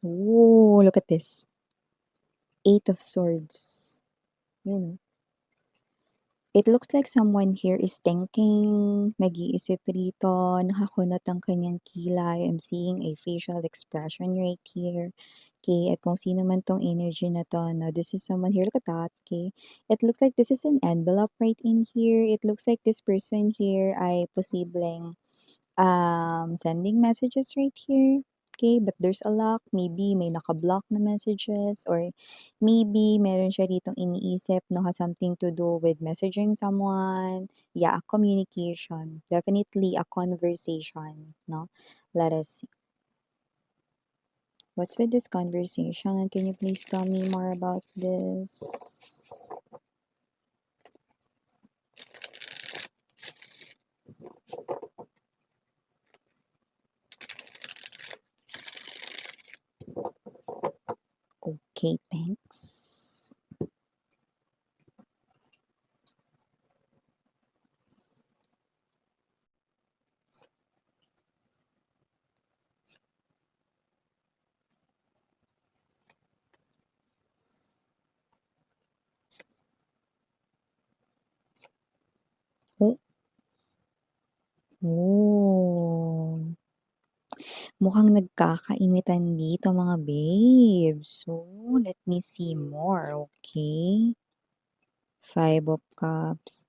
Oh, look at this. Eight of Swords. Yun. It looks like someone here is thinking, nag-iisip rito, nakakunot ang kanyang kilay. I'm seeing a facial expression right here. Okay, at kung sino man tong energy na to, no, this is someone here. Look at that, okay? It looks like this is an envelope right in here. It looks like this person here ay posibleng sending messages right here. Okay, but there's a lock. Maybe may naka-block na messages or maybe meron siya ditong iniisip no has something to do with messaging someone. Yeah, communication. Definitely a conversation, no? Let us see. What's with this conversation? Can you please tell me more about this? Okay, thanks. Oh, oh. Mukhang nagkakainitan dito mga babes. So, let me see more, okay? Five of Cups.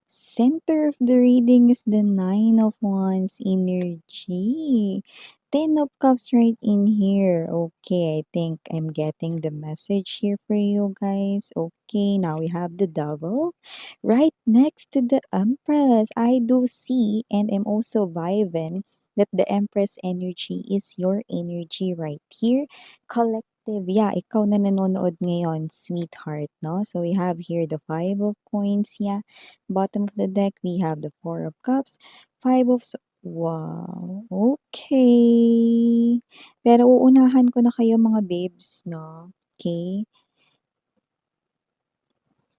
Center of the reading is the Nine of Wands energy. Ten of Cups right in here. Okay, I think I'm getting the message here for you guys. Okay, now we have the Devil right next to the Empress. I do see and I'm also vibing that the Empress energy is your energy right here. Collective, yeah, ikaw na nanonood ngayon, sweetheart, no? So we have here the Five of Coins, yeah. Bottom of the deck, we have the Four of Cups, Five of Wow, okay. Pero uunahan ko na kayo mga babes, no? Okay?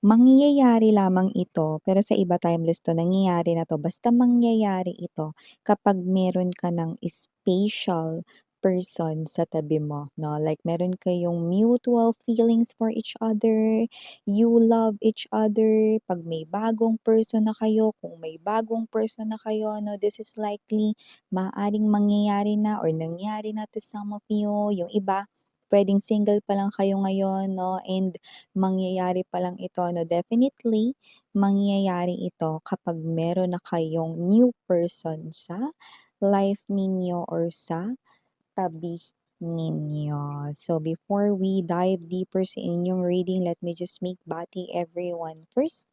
Mangyayari lamang ito, pero sa iba timeless 'to, nangyayari na 'to, basta mangyayari ito kapag meron ka ng special person sa tabi mo 'no, like meron kayong mutual feelings for each other, you love each other, 'pag may bagong person na kayo, kung may bagong person na kayo 'no, this is likely maaaring mangyayari na or nangyari na to some of you, yung iba puwedeng single pa lang kayo ngayon 'no, and mangyayari pa lang ito 'no, definitely mangyayari ito kapag meron na kayong new person sa life ninyo or sa tabi ninyo. So before we dive deeper sa inyong reading, let me just make bati everyone first.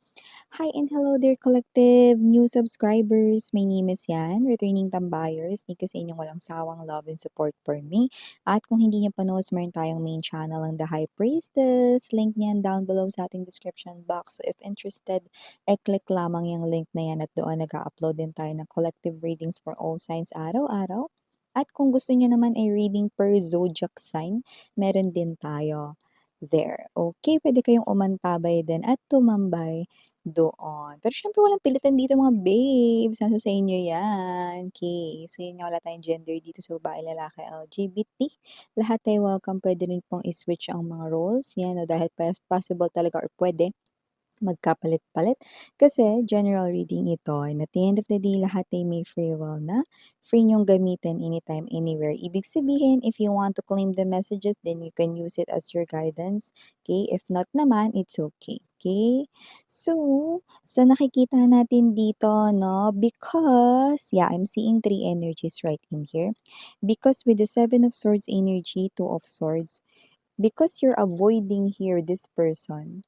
Hi and hello there collective new subscribers. My name is Yan, returning tambayers. Thank you sa inyong walang sawang love and support for me. At kung hindi niyo pa knows, meron tayong main channel ang The High Priestess. Link niyan down below sa ating description box. So if interested, click lamang yung link na yan at doon nag-upload din tayo ng collective readings for all signs araw-araw. At kung gusto niyo naman ay reading per zodiac sign, meron din tayo there. Okay, pwede kayong umantabay din at tumambay doon. Pero syempre walang pilitan dito mga babes, nasa sa inyo yan. Okay, so yun nga wala tayong gender dito sa babae, lalaki, LGBT. Lahat ay welcome, pwede rin pong i-switch ang mga roles. Yan, no, dahil possible talaga or pwede magkapalit-palit. Kasi general reading ito and at the end of the day, lahat ay may free will na free niyong gamitin anytime, anywhere. Ibig sabihin, if you want to claim the messages, then you can use it as your guidance. Okay? If not naman, it's okay. Okay? So, sa nakikita natin dito, no, because, yeah, I'm seeing three energies right in here. Because with the Seven of Swords energy, Two of Swords, because you're avoiding here this person,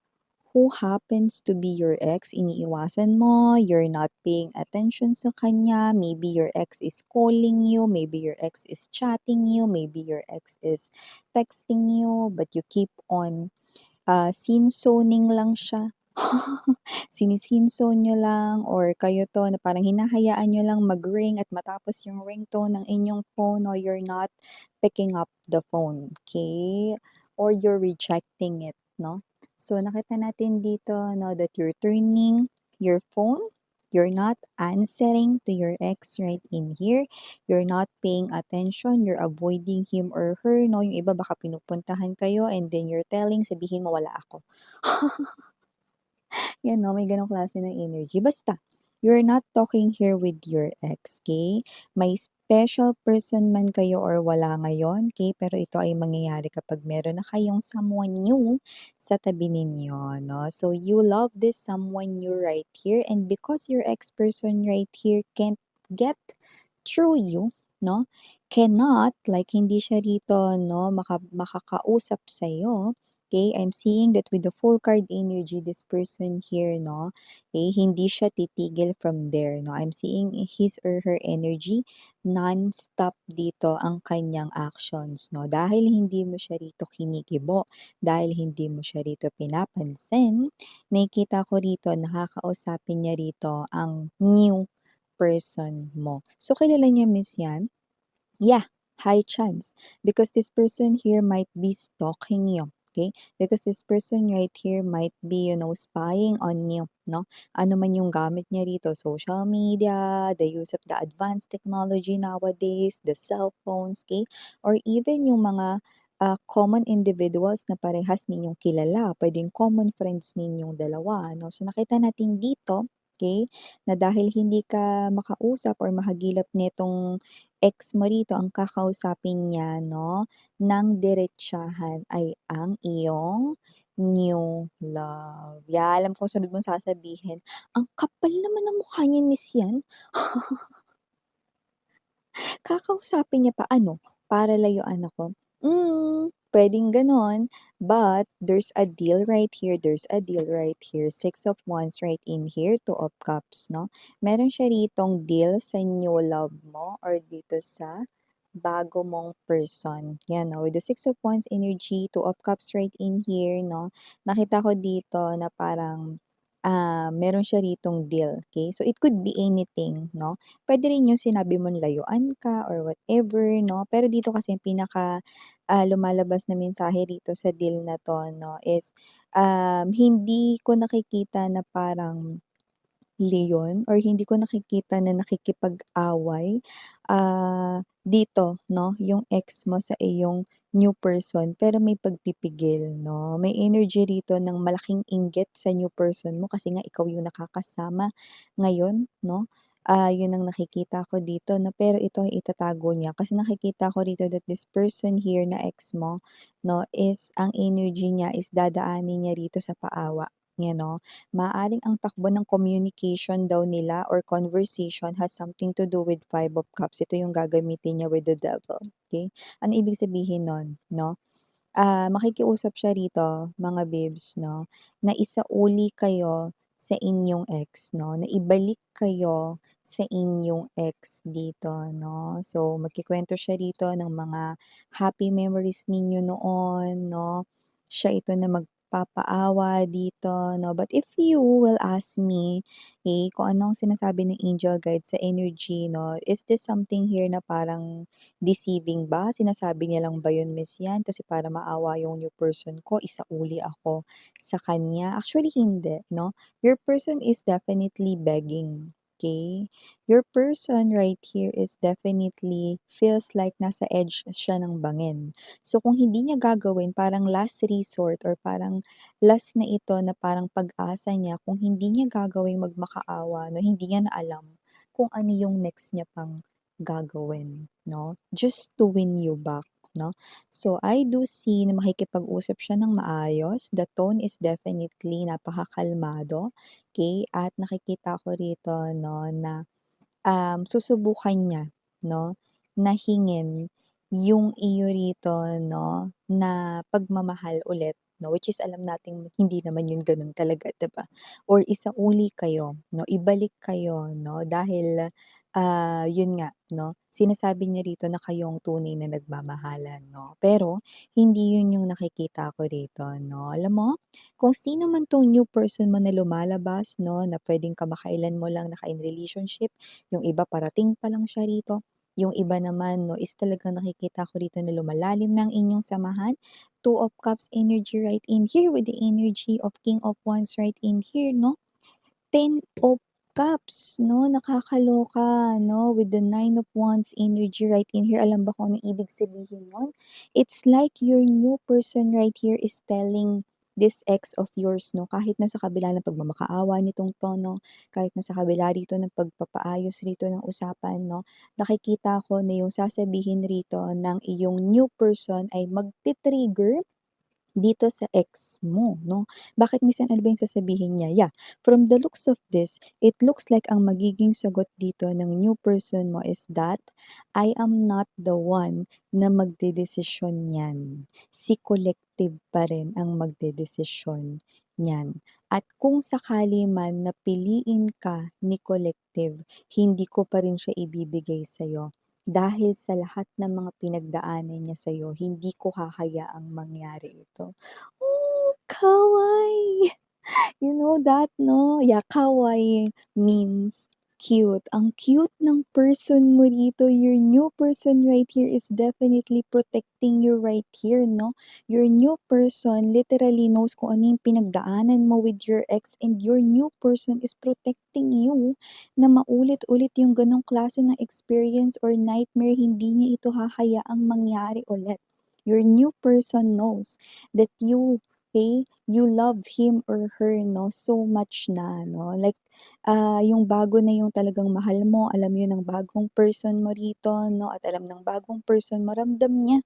who happens to be your ex, iniiwasan mo, you're not paying attention sa kanya, maybe your ex is calling you, maybe your ex is chatting you, maybe your ex is texting you, but you keep on sinsoning lang siya. Sinisinso nyo lang or kayo to na parang hinahayaan nyo lang mag-ring at matapos yung ringtone ng inyong phone or you're not picking up the phone, okay? Or you're rejecting it, no? So nakita natin dito no that you're turning your phone You're not answering to your ex right in here. You're not paying attention. You're avoiding him or her, no? Yung iba baka pinupuntahan kayo and then you're telling, sabihin mo wala ako. Yan 'no, may gano'ng klase ng energy. Basta, you're not talking here with your ex, okay? May special person man kayo or wala ngayon, okay? Pero ito ay mangyayari kapag meron na kayong someone new sa tabi ninyo, no? So, you love this someone new right here and because your ex person right here can't get through you, no? Cannot, like hindi siya rito, no, makakausap sa'yo. Okay, I'm seeing that with the full card energy, this person here, no, okay, hindi siya titigil from there, no. I'm seeing his or her energy, non-stop dito ang kanyang actions, no. Dahil hindi mo siya rito kinikibo, dahil hindi mo siya rito pinapansin, nakikita ko rito, nakakausapin niya rito ang new person mo. So, kilala niya miss yan? Yeah, high chance. Because this person here might be stalking you. Okay? Because this person right here might be, spying on you. No? Ano man yung gamit niya rito, social media, the use of the advanced technology nowadays, the cell phones, okay? Or even yung mga common individuals na parehas ninyong kilala, pwedeng common friends ninyong dalawa. No? So nakita natin dito, okay, na dahil hindi ka makausap or mahagilap nitong ex mo rito ang kakausapin niya 'no, ng diretsahan ay ang iyong new love. Yeah, alam kong sunod mong sasabihin, "Ang kapal naman ng mukha niyan, Miss yan." Kakausapin niya pa ano, para layuan ako? Puwedeng gano'n, but there's a deal right here, there's a deal right here. Six of Wands right in here, Two of Cups 'no. Meron siya ritong deal sa new love mo or dito sa bago mong person. Yan 'no, with the Six of Wands energy, Two of Cups right in here 'no, nakita ko dito na parang, meron siya ritong deal, okay. So, it could be anything 'no. Puwede rin yung sinabi mong layuan ka or whatever 'no, pero dito kasi yung pinaka, lumalabas na mensahe rito sa deal na 'to 'no is, hindi ko nakikita na parang leyon or hindi ko nakikita na nakikipag-away, dito 'no, yung ex mo sa iyong new person pero may pagpipigil 'no. May energy rito ng malaking inggit sa new person mo kasi nga ikaw yung nakakasama ngayon 'no. Yun ang nakikita ko dito na pero ito ay itatago niya kasi nakikita ko rito that this person here na ex mo 'no is ang energy niya is dadaanin niya rito sa paawa, you know. Maaaring ang takbo ng communication daw nila or conversation has something to do with Five of Cups. Ito yung gagamitin niya with the devil, okay. Ano ibig sabihin nun 'no? Makikiusap siya rito mga babes 'no, na isauli kayo sa inyong ex 'no, na ibalik kayo sa inyong ex dito 'no. So, magkukuwento siya rito ng mga happy memories ninyo noon 'no. Siya ito na magpapaawa dito 'no. But if you will ask me, kung ano ang sinasabi ng angel guide sa energy 'no, is this something here na parang deceiving ba? Sinasabi niya lang ba yun miss yan kasi para maawa yung new person ko, isauli ako sa kanya? Actually hindi 'no. Your person is definitely begging, okay. Your person right here is definitely feels like nasa edge siya ng bangin. So kung hindi niya gagawin parang last resort or parang last na ito na parang pag-asa niya kung hindi niya gagawing magmakaawa 'no, hindi niya na alam kung ano yung next niya pang gagawin 'no, just to win you back 'no. So, I do see na makikipag-usap siya ng maayos, the tone is definitely napakakalmado, okay, at nakikita ko rito 'no na susubukan niya 'no, na hingin yung iyo rito 'no, na pagmamahal ulit 'no, which is alam nating hindi naman yun gano'n talaga 'di ba? Or isauli kayo 'no, ibalik kayo 'no, dahil, yun nga 'no, sinasabi niya rito na kayo ang tunay na nagmamahalan 'no, pero hindi yun yung nakikita ko rito 'no. Alam mo, kung sino man 'tong new person mo na lumalabas 'no, na puwedeng kamakailan mo lang naka-in relationship, yung iba parating pa lang siya rito, yung iba naman 'no is talagang nakikita ko rito na lumalalim na ang inyong samahan. Two of Cups energy right in here with the energy of King of Wands right in here 'no. Ten of Cups 'no, nakakaloka 'no, with the Nine of Wands energy right in here. Alam ba kung anong ibig sabihin nun? It's like your new person right here is telling this ex of yours 'no, kahit na sa kabila ng pagmamakaawa nitong tono, kahit na sa kabila rito ng pagpapaayos rito ng usapan 'no, nakikita ko na yung sasabihin rito ng iyong new person ay magti-trigger dito sa ex mo 'no. Bakit minsan ano ba yung sasabihin niya? Yeah, from the looks of this, it looks like ang magiging sagot dito ng new person mo is that, "I am not the one na magdedesisyon niyan. Si collective pa rin ang magdedesisyon niyan. At kung sakali man na piliin ka ni collective, hindi ko pa rin siya ibibigay sa'yo. Dahil sa lahat ng mga pinagdaanan niya sa'yo, hindi ko hahayaang mangyari ito." Oh, kawaii! You know that, no? Yeah, kawaii means cute. Ang cute ng person mo dito. Your new person right here is definitely protecting you right here, no? Your new person literally knows kung ano yung pinagdaanan mo with your ex, and your new person is protecting you na maulit-ulit yung ganong klase ng experience or nightmare. Hindi niya ito hahayaang mangyari ulit. Your new person knows that you, okay, you love him or her 'no, so much na 'no, like, yung bago na yung talagang mahal mo, alam yun ng bagong person mo rito 'no, at alam ng bagong person mo, ramdam niya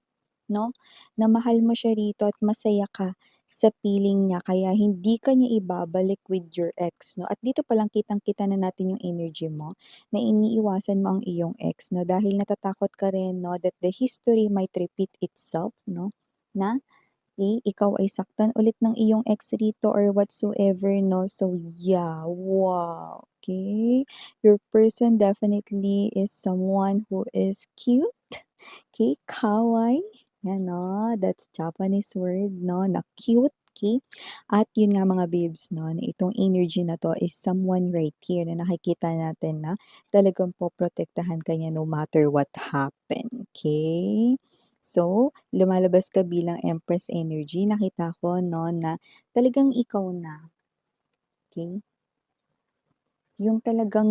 'no, na mahal mo siya rito at masaya ka sa piling niya, kaya hindi ka niya ibabalik with your ex 'no. At dito palang kitang-kita na natin yung energy mo, na iniiwasan mo ang iyong ex 'no, dahil natatakot ka rin 'no, that the history might repeat itself 'no, na ikaw ay saktan ulit ng iyong ex rito or whatsoever 'no. So yeah, wow, okay. Your person definitely is someone who is cute, okay, kawaii, yan 'no, that's Japanese word 'no, na cute, okay. At yun nga mga babes 'no, na itong energy na 'to is someone right here na nakikita natin na talagang poprotektahan ka niya no matter what happen, okay. So, lumalabas ka bilang Empress energy, nakita ko 'no, na talagang ikaw na, okey. Yung talagang,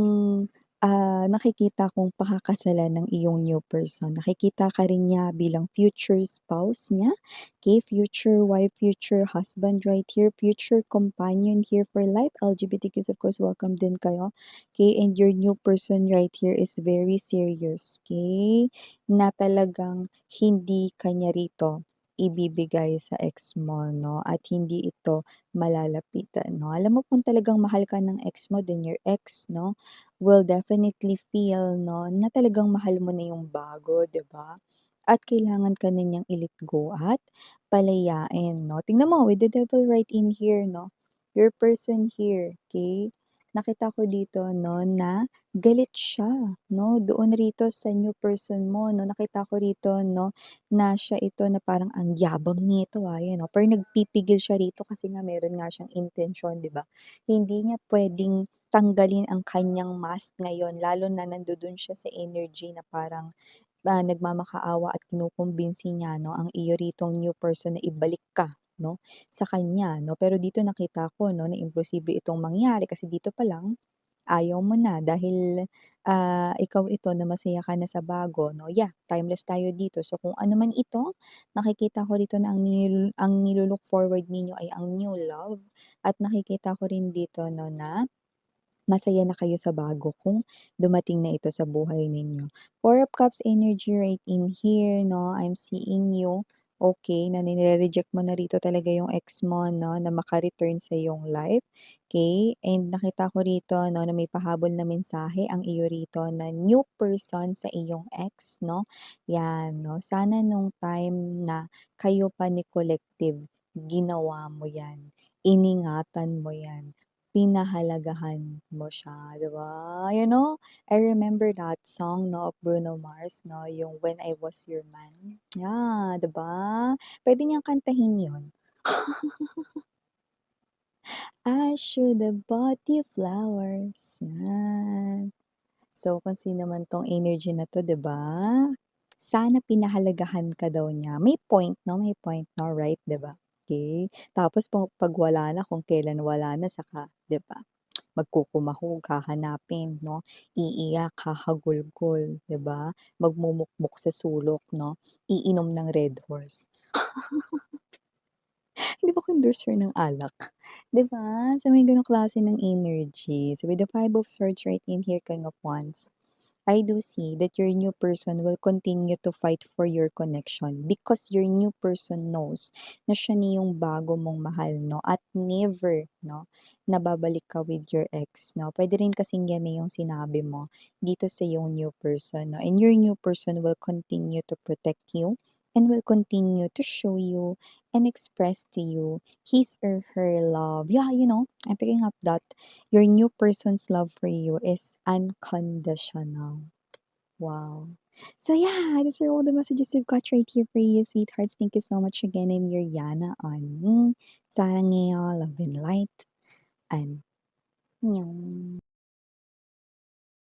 nakikita kong pakakasalan ng iyong new person. Nakikita ka rin niya bilang future spouse niya, okay, future wife, future husband right here, future companion here for life. LGBTQs of course welcome din kayo, okay, and your new person right here is very serious, okay, na talagang hindi ka niya rito ibibigay sa ex mo 'no, at hindi ito malalapitan 'no. Alam mo kung talagang mahal ka ng ex mo, then your ex 'no, will definitely feel 'no, na talagang mahal mo na yung bago, 'di ba? At kailangan ka na niyang i-let go at palayain 'no. Tingnan mo with the devil right in here 'no, your person here, okay, nakita ko dito 'no, na galit siya 'no, doon rito sa new person mo 'no. Nakita ko rito 'no, na siya ito na parang ang yabang nito, ayan oh, pero nagpipigil siya rito kasi nga meron nga siyang intensyon, 'di ba? Hindi niya puwedeng tanggalin ang kanyang mask ngayon lalo na nandodo'n siya sa energy na parang, nagmamakaawa at kinukumbinsi niya 'no, ang iyo ritong new person na ibalik ka 'no, sa kanya 'no. Pero dito nakita ko 'no, na imposible itong mangyari kasi dito pa lang ayaw mo na dahil, ikaw ito na masaya ka na sa bago 'no, yeah, timeless tayo dito. So kung ano man ito, nakikita ko rito na ang nilu-look forward ninyo ay ang new love at nakikita ko rin dito 'no na masaya na kayo sa bago kung dumating na ito sa buhay ninyo. Four of Cups energy right in here 'no, I'm seeing you, okay, na nire-reject mo na rito talaga yung ex mo 'no, na maka-return sa iyong life, okay. And nakita ko rito 'no, na may pahabol na mensahe ang iyo rito na new person sa iyong ex 'no, 'yan 'no. Sana nung time na kayo pa ni collective, ginawa mo 'yan, iningatan mo 'yan. Pinahalagahan mo siya, 'di ba? You know, I remember that song 'no, of Bruno Mars 'no, yung When I Was Your Man. Yeah, 'di ba? Puwede niyang kantahin yun. I should have bought you flowers, yan. So, kung sino man 'tong energy na 'to, 'di ba? Sana pinahalagahan ka daw niya. May point 'no, right, 'di ba? Okay. Tapos 'pag wala na, kung kailan wala na saka 'di ba? magkukumahog, hahanapin 'no, iiyak, hahagulgol, 'di ba? Magmumukmok sa sulok 'no, iinom ng Red Horse. Hindi ba endorser ng alak, 'di ba? So, may gano'ng klase ng energy. So, with the Five of Swords right in here, King of Wands, I do see that your new person will continue to fight for your connection because your new person knows na siya na yung bago mong mahal 'no, at never 'no, na babalik ka with your ex 'no. Puwede rin kasing yan na yung sinabi mo dito sa yung new person 'no, and your new person will continue to protect you and will continue to show you and express to you his or her love. Yeah, I'm picking up that your new person's love for you is unconditional. Wow. So yeah, these are all the messages we've got right here for you, sweethearts. Thank you so much again. I'm your Yana on me. Sarangeo, love and light. And meow.